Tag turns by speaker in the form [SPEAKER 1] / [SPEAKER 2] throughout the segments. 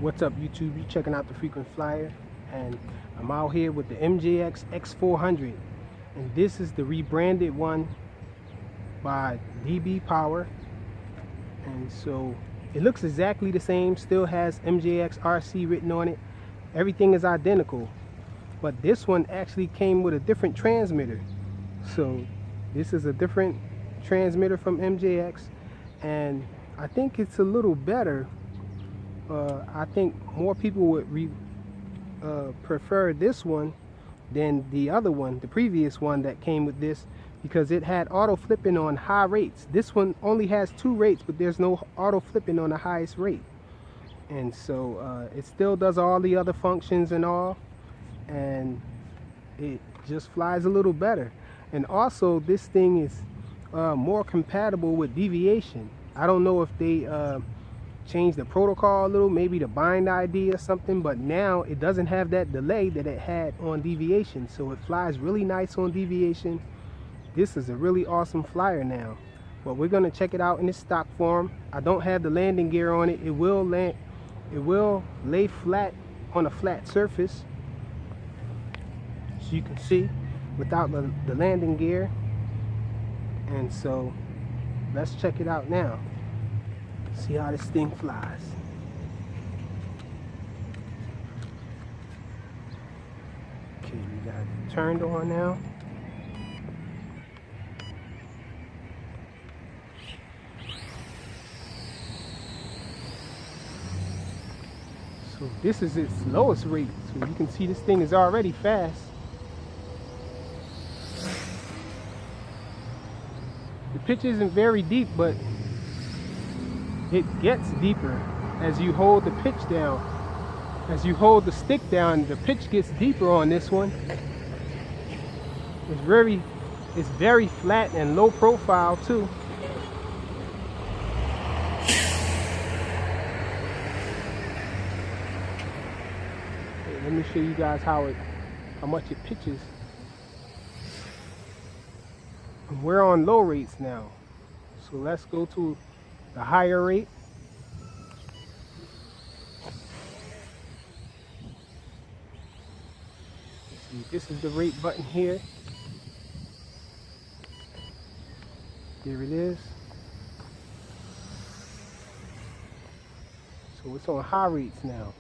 [SPEAKER 1] What's up, YouTube? You checking out the Frequent Flyer, and I'm out here with the MJX X400, and this is the rebranded one by DBPower. And so it looks exactly the same, still has MJX RC written on it. Everything is identical, but this one actually came with a different transmitter. So this is a different transmitter from MJX, and I think it's a little better. I think more people would prefer this one than the other one, the previous one that came with this, because it had auto flipping on high rates. This one only has 2 rates, but there's no auto flipping on the highest rate. And so it still does all the other functions and all, and it just flies a little better. And also this thing is more compatible with deviation. I don't know if they change the protocol a little, maybe the bind ID or something, but now it doesn't have that delay that it had on deviation, so it flies really nice on deviation. This is a really awesome flyer now, but we're going to check it out in its stock form. I don't have the landing gear on it. It will lay flat on a flat surface, so you can see, without the landing gear. And so let's check it out now. See how this thing flies. Okay, we got it turned on now. So this is its lowest rate. So you can see this thing is already fast. The pitch isn't very deep, but it gets deeper as you hold the pitch down. As you hold the stick down, the pitch gets deeper on this one. It's very flat and low profile too. Okay, let me show you guys how much it pitches. And we're on low rates now, so let's go to the higher rate. See, this is the rate button here. There it is. So it's on high rates now.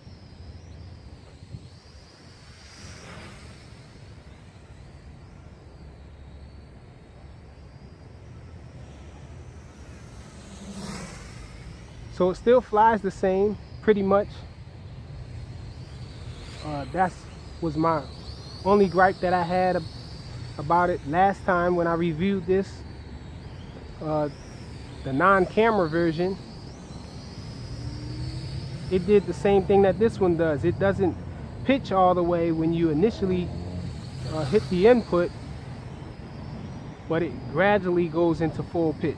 [SPEAKER 1] So it still flies the same, pretty much. That was my only gripe that I had about it last time when I reviewed this, the non-camera version. It did the same thing that this one does. It doesn't pitch all the way when you initially hit the input, but it gradually goes into full pitch.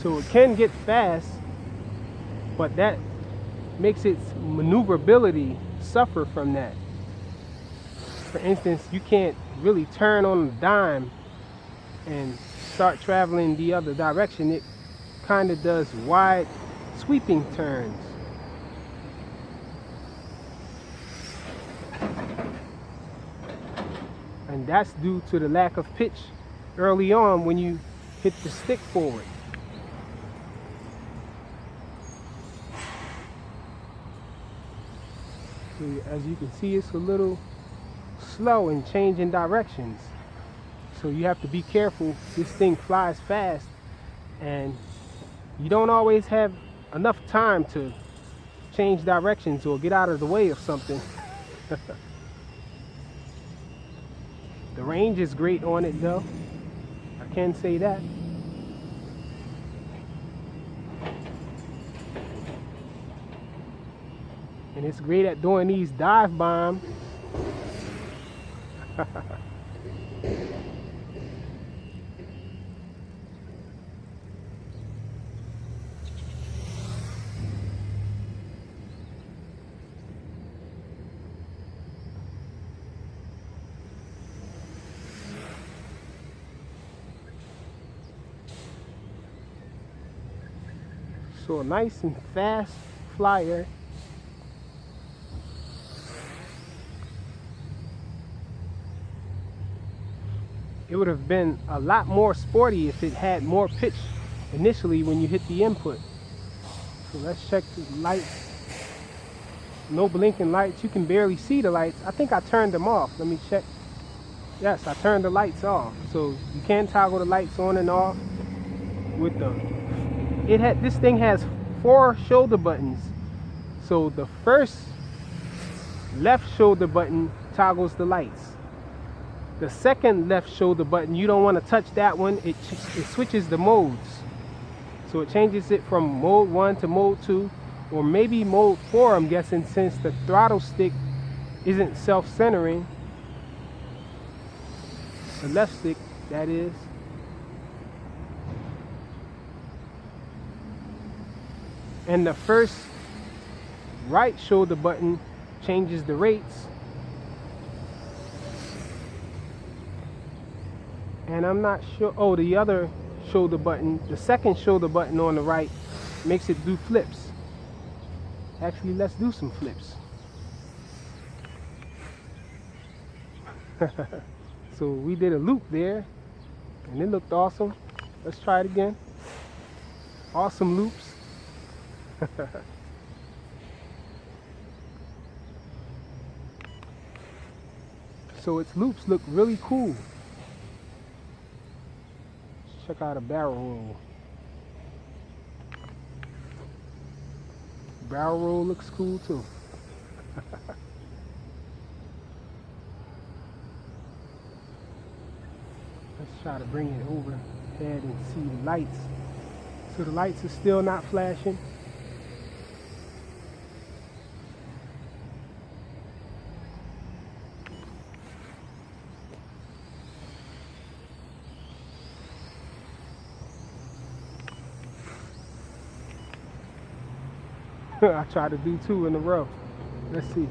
[SPEAKER 1] So it can get fast, but that makes its maneuverability suffer from that. For instance, you can't really turn on a dime and start traveling the other direction. It kind of does wide sweeping turns. And that's due to the lack of pitch early on when you hit the stick forward. As you can see, it's a little slow in changing directions, so you have to be careful. This thing flies fast, and you don't always have enough time to change directions or get out of the way of something. The range is great on it though, I can say that. And it's great at doing these dive bombs. So a nice and fast flyer it would have been a lot more sporty if it had more pitch initially when you hit the input. So let's check the lights. No blinking lights. You can barely see the lights. I think I turned them off. Let me check. Yes, I turned the lights off. So you can toggle the lights on and off with them. This thing has 4 shoulder buttons. So the first left shoulder button toggles the lights. The second left shoulder button, you don't want to touch that one. It switches the modes. So it changes it from mode 1 to mode 2, or maybe mode 4, I'm guessing, since the throttle stick isn't self-centering. The left stick, that is. And the first right shoulder button changes the rates. And I'm not sure, oh, the other shoulder button, the second shoulder button on the right, makes it do flips. Actually, let's do some flips. So we did a loop there, and it looked awesome. Let's try it again. Awesome loops. So its loops look really cool. Let's check out a barrel roll. Barrel roll looks cool too. Let's try to bring it over ahead and see the lights. So the lights are still not flashing. I tried to do 2 in a row. Let's see.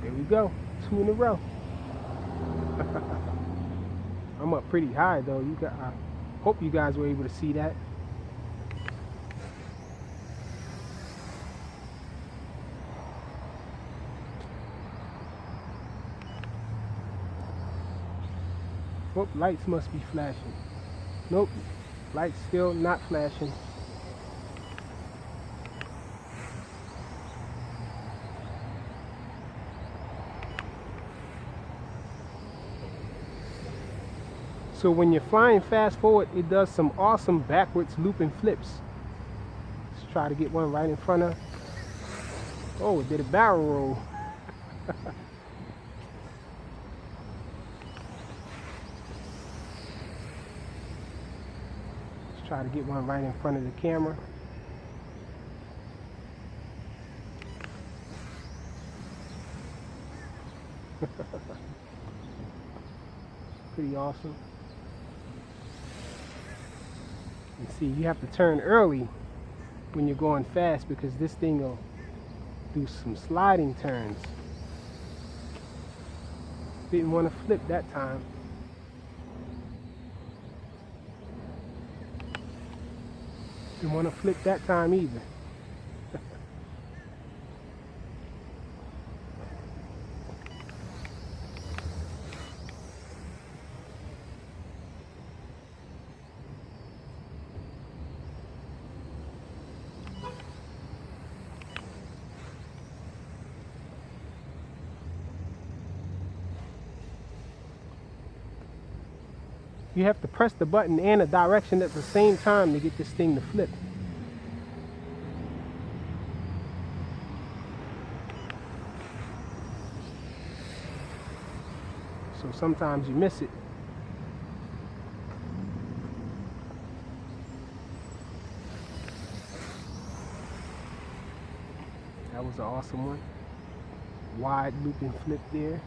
[SPEAKER 1] There we go. 2 in a row. I'm up pretty high though. I hope you guys were able to see that. Oh, lights must be flashing. Nope. Lights still not flashing. So when you're flying fast forward, it does some awesome backwards looping flips. Let's try to get one right in front of. Oh, it did a barrel roll. Let's try to get one right in front of the camera. Pretty awesome. You see, you have to turn early when you're going fast because this thing will do some sliding turns. Didn't want to flip that time. Didn't want to flip that time either. You have to press the button and a direction at the same time to get this thing to flip. So sometimes you miss it. That was an awesome one. Wide looping flip there.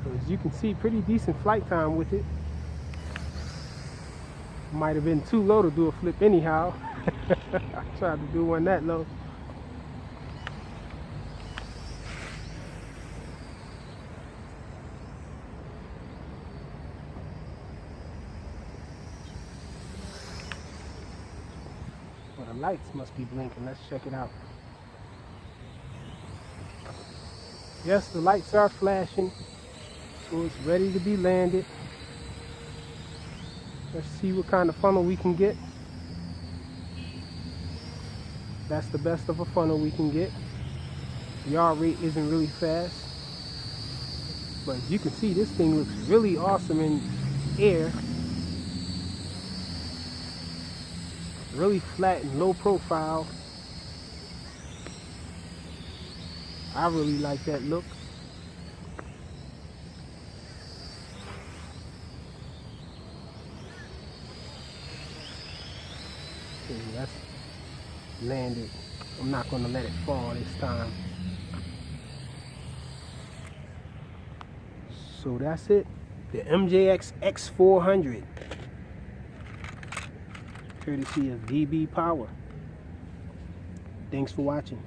[SPEAKER 1] So as you can see, pretty decent flight time with it. Might have been too low to do a flip anyhow. I tried to do one that low. Well, the lights must be blinking. Let's check it out. Yes, the lights are flashing, so it's ready to be landed. Let's see what kind of funnel we can get. That's the best of a funnel we can get. The yaw rate isn't really fast, but as you can see, this thing looks really awesome in air. Really flat and low profile. I really like that look. Okay, that's landed. I'm not going to let it fall this time. So that's it. The MJX X400. Courtesy of DBPower. Thanks for watching.